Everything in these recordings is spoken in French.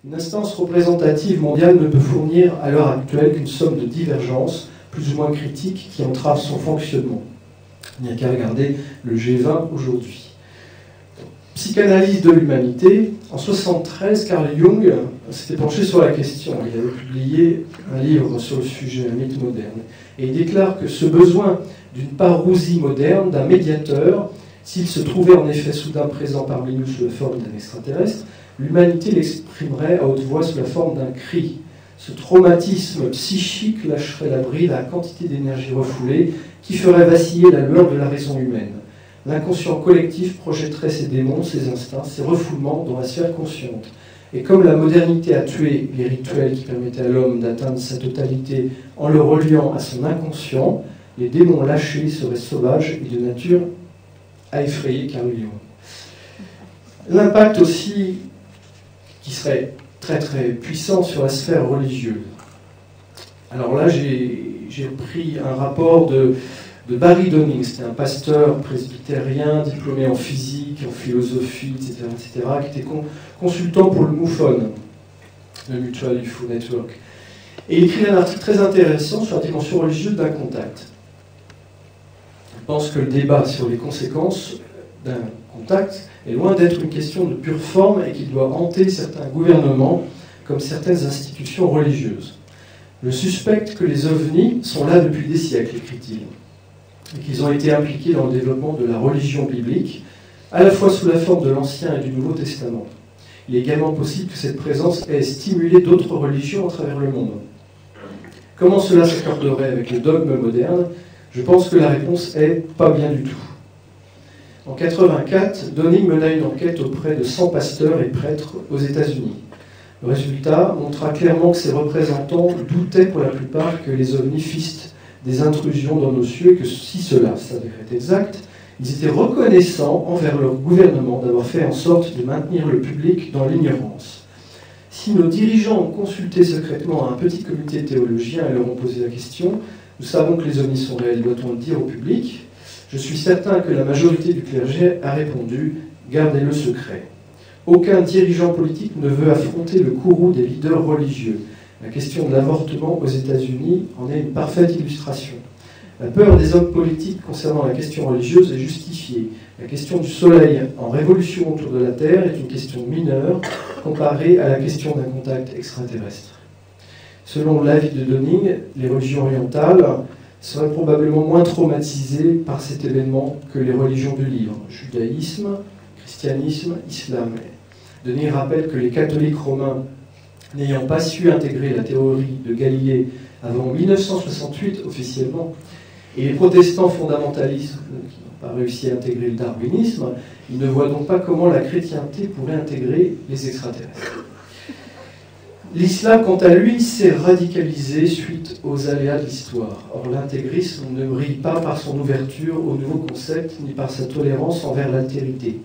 Une instance représentative mondiale ne peut fournir à l'heure actuelle qu'une somme de divergences, plus ou moins critiques, qui entravent son fonctionnement. Il n'y a qu'à regarder le G20 aujourd'hui. Psychanalyse de l'humanité. En 1973, Carl Jung s'était penché sur la question. Il avait publié un livre sur le sujet, Un mythe moderne. Et il déclare que ce besoin d'une parousie moderne, d'un médiateur, s'il se trouvait en effet soudain présent parmi nous sous la forme d'un extraterrestre, l'humanité l'exprimerait à haute voix sous la forme d'un cri. Ce traumatisme psychique lâcherait la bride à la quantité d'énergie refoulée qui ferait vaciller la lueur de la raison humaine. L'inconscient collectif projetterait ses démons, ses instincts, ses refoulements dans la sphère consciente. Et comme la modernité a tué les rituels qui permettaient à l'homme d'atteindre sa totalité en le reliant à son inconscient, les démons lâchés seraient sauvages et de nature à effrayer Carl Jung. L'impact aussi qui serait très très puissant sur la sphère religieuse. Alors là, j'ai pris un rapport de Barry Donning. C'était un pasteur presbytérien, diplômé en physique, en philosophie, etc., qui était consultant pour le MUFON, le Mutual UFO Network. Et il écrit un article très intéressant sur la dimension religieuse d'un contact. Je pense que le débat sur les conséquences d'un contact est loin d'être une question de pure forme et qu'il doit hanter certains gouvernements comme certaines institutions religieuses. Je suspecte que les ovnis sont là depuis des siècles, écrit-il, et qu'ils ont été impliqués dans le développement de la religion biblique, à la fois sous la forme de l'Ancien et du Nouveau Testament. Il est également possible que cette présence ait stimulé d'autres religions à travers le monde. Comment cela s'accorderait avec le dogme moderne? Je pense que la réponse est pas bien du tout. En 1984, Donning mena une enquête auprès de 100 pasteurs et prêtres aux États-Unis. Le résultat montra clairement que ces représentants doutaient pour la plupart que les ovnis fissent des intrusions dans nos cieux et que si cela s'avérait exact, ils étaient reconnaissants envers leur gouvernement d'avoir fait en sorte de maintenir le public dans l'ignorance. Si nos dirigeants ont consulté secrètement un petit comité théologien et leur ont posé la question, nous savons que les ovnis sont réels, doit-on le dire au public? Je suis certain que la majorité du clergé a répondu « Gardez-le secret ». Aucun dirigeant politique ne veut affronter le courroux des leaders religieux. La question de l'avortement aux États-Unis en est une parfaite illustration. La peur des hommes politiques concernant la question religieuse est justifiée. La question du soleil en révolution autour de la Terre est une question mineure comparée à la question d'un contact extraterrestre. Selon l'avis de Donning, les religions orientales seraient probablement moins traumatisées par cet événement que les religions du livre, judaïsme, christianisme, islam. Donning rappelle que les catholiques romains, n'ayant pas su intégrer la théorie de Galilée avant 1968 officiellement, et les protestants fondamentalistes qui n'ont pas réussi à intégrer le darwinisme, ils ne voient donc pas comment la chrétienté pourrait intégrer les extraterrestres. L'islam, quant à lui, s'est radicalisé suite aux aléas de l'histoire. Or, l'intégrisme ne brille pas par son ouverture aux nouveaux concepts, ni par sa tolérance envers l'altérité.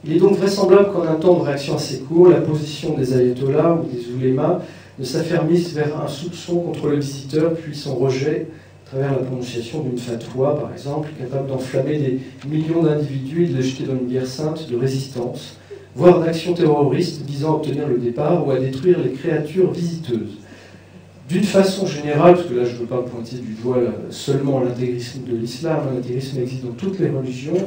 Il est donc vraisemblable qu'en un temps de réaction assez court, la position des ayatollahs ou des oulémas ne s'affermisse vers un soupçon contre le visiteur, puis son rejet à travers la prononciation d'une fatwa, par exemple, capable d'enflammer des millions d'individus et de les jeter dans une guerre sainte de résistance, voire d'actions terroristes visant à obtenir le départ ou à détruire les créatures visiteuses. D'une façon générale, parce que là je ne veux pas pointer du doigt seulement l'intégrisme de l'islam, l'intégrisme existe dans toutes les religions,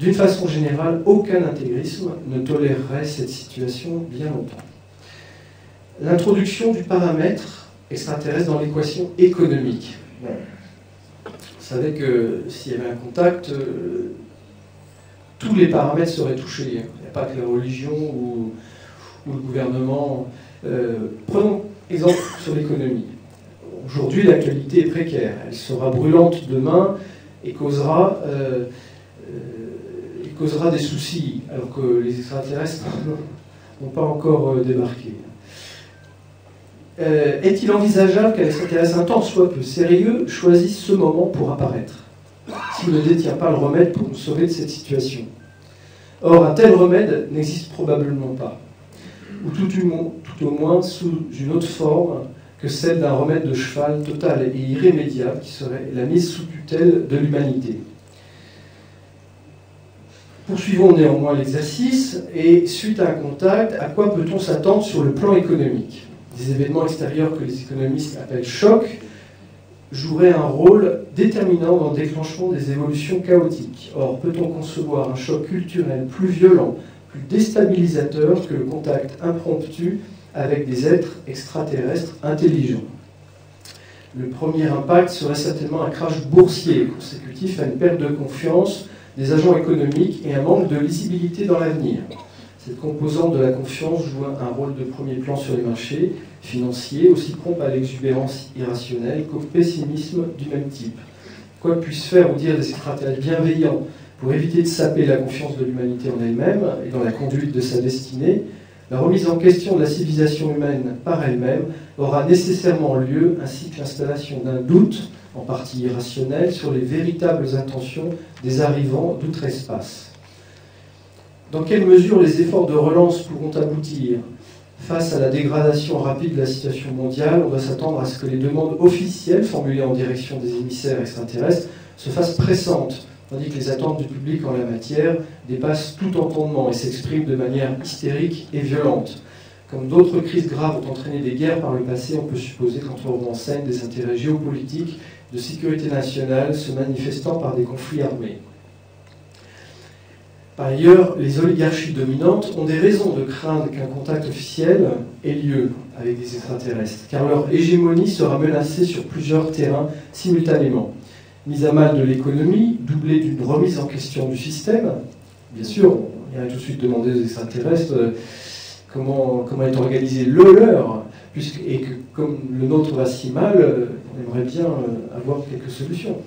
d'une façon générale, aucun intégrisme ne tolérerait cette situation bien longtemps. L'introduction du paramètre extraterrestre dans l'équation économique. Bon. Vous savez que s'il y avait un contact, tous les paramètres seraient touchés. Il n'y a pas que la religion ou le gouvernement. Prenons exemple sur l'économie. Aujourd'hui, l'actualité est précaire. Elle sera brûlante demain et causera des soucis, alors que les extraterrestres n'ont pas encore débarqué. Est-il envisageable qu'un extraterrestre un tant soit peu sérieux choisisse ce moment pour apparaître, s'il ne détient pas le remède pour nous sauver de cette situation? Or, un tel remède n'existe probablement pas, ou tout au moins sous une autre forme que celle d'un remède de cheval total et irrémédiable qui serait la mise sous tutelle de l'humanité. Poursuivons néanmoins l'exercice, et suite à un contact, à quoi peut-on s'attendre sur le plan économique? Des événements extérieurs que les économistes appellent chocs joueraient un rôle déterminant dans le déclenchement des évolutions chaotiques. Or, peut-on concevoir un choc culturel plus violent, plus déstabilisateur que le contact impromptu avec des êtres extraterrestres intelligents? Le premier impact serait certainement un crash boursier consécutif à une perte de confiance des agents économiques et un manque de lisibilité dans l'avenir. Cette composante de la confiance joue un rôle de premier plan sur les marchés financiers, aussi prompt à l'exubérance irrationnelle qu'au pessimisme du même type. Quoi puissent faire ou dire des extraterrestres bienveillants pour éviter de saper la confiance de l'humanité en elle-même et dans la conduite de sa destinée, la remise en question de la civilisation humaine par elle-même aura nécessairement lieu, ainsi que l'installation d'un doute, en partie irrationnel, sur les véritables intentions des arrivants d'outre-espace. Dans quelle mesure les efforts de relance pourront aboutir? Face à la dégradation rapide de la situation mondiale, on doit s'attendre à ce que les demandes officielles formulées en direction des émissaires extraterrestres se fassent pressantes, tandis que les attentes du public en la matière dépassent tout entendement et s'expriment de manière hystérique et violente. Comme d'autres crises graves ont entraîné des guerres par le passé, on peut supposer qu'entreront en scène des intérêts géopolitiques de sécurité nationale se manifestant par des conflits armés. Par ailleurs, les oligarchies dominantes ont des raisons de craindre qu'un contact officiel ait lieu avec des extraterrestres, car leur hégémonie sera menacée sur plusieurs terrains simultanément. Mise à mal de l'économie, doublée d'une remise en question du système. Bien sûr, on irait tout de suite demander aux extraterrestres comment est organisé le leur, et que comme le nôtre va si mal, on aimerait bien avoir quelques solutions.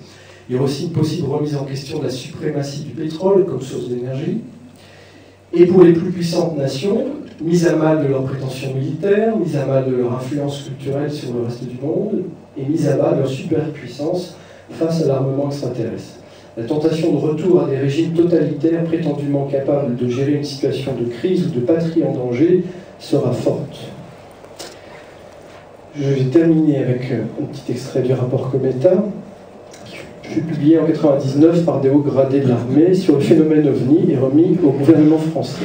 Il y aura aussi une possible remise en question de la suprématie du pétrole comme source d'énergie. Et pour les plus puissantes nations, mise à mal de leurs prétentions militaires, mise à mal de leur influence culturelle sur le reste du monde, et mise à bas de leur superpuissance face à l'armement extraterrestre. La tentation de retour à des régimes totalitaires prétendument capables de gérer une situation de crise ou de patrie en danger sera forte. Je vais terminer avec un petit extrait du rapport Cometa, qui fut publié en 1999 par des hauts gradés de l'armée sur le phénomène OVNI et remis au gouvernement français.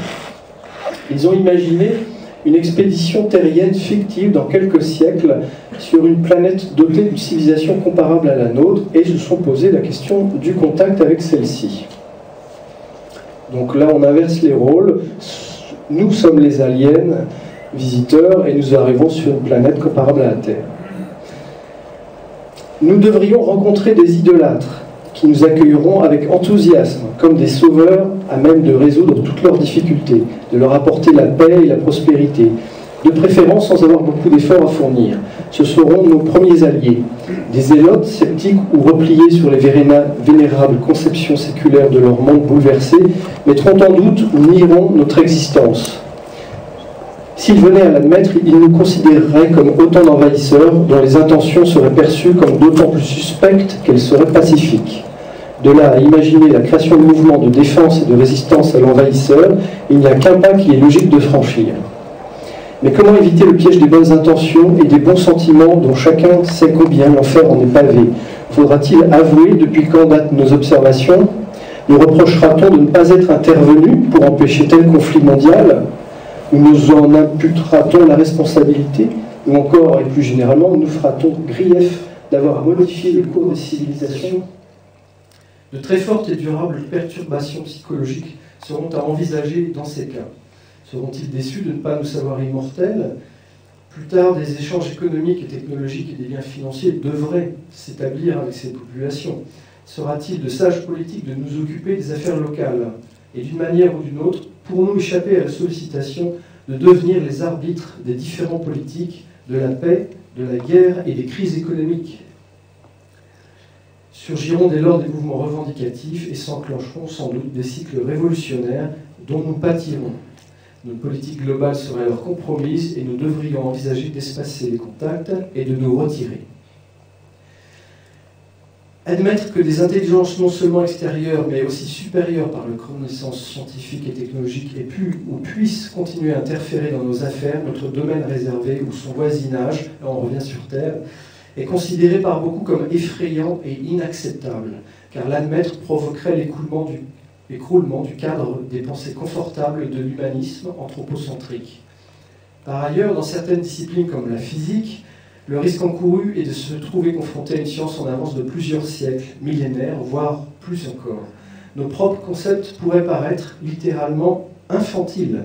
Ils ont imaginé une expédition terrienne fictive dans quelques siècles sur une planète dotée d'une civilisation comparable à la nôtre et se sont posé la question du contact avec celle-ci. Donc là, on inverse les rôles. Nous sommes les aliens visiteurs et nous arrivons sur une planète comparable à la Terre. Nous devrions rencontrer des idolâtres qui nous accueilleront avec enthousiasme, comme des sauveurs à même de résoudre toutes leurs difficultés, de leur apporter la paix et la prospérité, de préférence sans avoir beaucoup d'efforts à fournir. Ce seront nos premiers alliés, des zélotes sceptiques ou repliés sur les vénérables conceptions séculaires de leur monde bouleversé, mettront en doute ou nieront notre existence. S'ils venaient à l'admettre, ils nous considéreraient comme autant d'envahisseurs dont les intentions seraient perçues comme d'autant plus suspectes qu'elles seraient pacifiques. De là à imaginer la création de mouvements de défense et de résistance à l'envahisseur, il n'y a qu'un pas qui est logique de franchir. Mais comment éviter le piège des bonnes intentions et des bons sentiments dont chacun sait combien l'enfer en est pavé? Faudra-t-il avouer depuis quand datent nos observations? Nous reprochera-t-on de ne pas être intervenu pour empêcher tel conflit mondial? Ou nous en imputera-t-on la responsabilité? Ou encore, et plus généralement, nous fera-t-on grief d'avoir modifié le cours des civilisations? De très fortes et durables perturbations psychologiques seront à envisager dans ces cas. Seront-ils déçus de ne pas nous savoir immortels? Plus tard, des échanges économiques et technologiques et des liens financiers devraient s'établir avec ces populations. Sera-t-il de sage politique de nous occuper des affaires locales? Et d'une manière ou d'une autre, pourrons-nous échapper à la sollicitation de devenir les arbitres des différents politiques, de la paix, de la guerre et des crises économiques? Surgiront dès lors des mouvements revendicatifs et s'enclencheront sans doute des cycles révolutionnaires dont nous pâtirons. Notre politique globale serait alors compromise et nous devrions envisager d'espacer les contacts et de nous retirer. Admettre que des intelligences non seulement extérieures, mais aussi supérieures par leur connaissance scientifique et technologique aient pu ou puissent continuer à interférer dans nos affaires, notre domaine réservé ou son voisinage, là on revient sur Terre, est considéré par beaucoup comme effrayant et inacceptable, car l'admettre provoquerait l'écoulement l'écroulement du cadre des pensées confortables de l'humanisme anthropocentrique. Par ailleurs, dans certaines disciplines comme la physique, le risque encouru est de se trouver confronté à une science en avance de plusieurs siècles, millénaires, voire plus encore. Nos propres concepts pourraient paraître littéralement infantiles,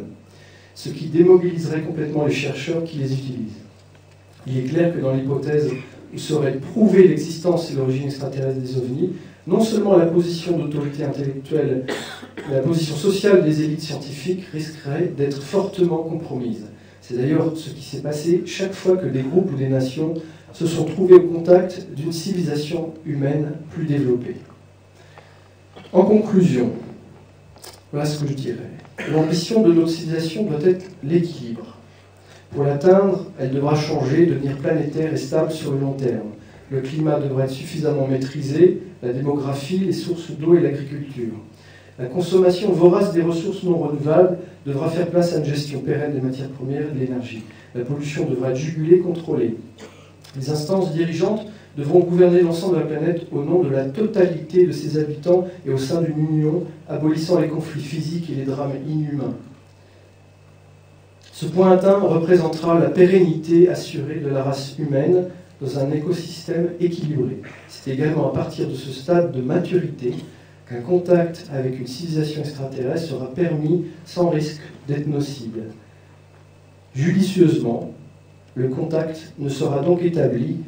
ce qui démobiliserait complètement les chercheurs qui les utilisent. Il est clair que dans l'hypothèse où serait prouvée l'existence et l'origine extraterrestre des ovnis, non seulement la position d'autorité intellectuelle, mais la position sociale des élites scientifiques risquerait d'être fortement compromise. C'est d'ailleurs ce qui s'est passé chaque fois que des groupes ou des nations se sont trouvés au contact d'une civilisation humaine plus développée. En conclusion, voilà ce que je dirais. L'ambition de notre civilisation doit être l'équilibre. Pour l'atteindre, elle devra changer, devenir planétaire et stable sur le long terme. Le climat devra être suffisamment maîtrisé, la démographie, les sources d'eau et l'agriculture. La consommation vorace des ressources non renouvelables devra faire place à une gestion pérenne des matières premières et de l'énergie. La pollution devra être jugulée, contrôlée. Les instances dirigeantes devront gouverner l'ensemble de la planète au nom de la totalité de ses habitants et au sein d'une union abolissant les conflits physiques et les drames inhumains. Ce point atteint représentera la pérennité assurée de la race humaine dans un écosystème équilibré. C'est également à partir de ce stade de maturité qu'un contact avec une civilisation extraterrestre sera permis sans risque d'être nocible. Judicieusement, le contact ne sera donc établi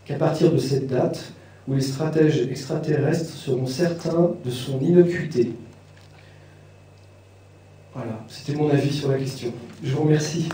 qu'à partir de cette date où les stratèges extraterrestres seront certains de son innocuité. Voilà, c'était mon avis sur la question. Je vous remercie.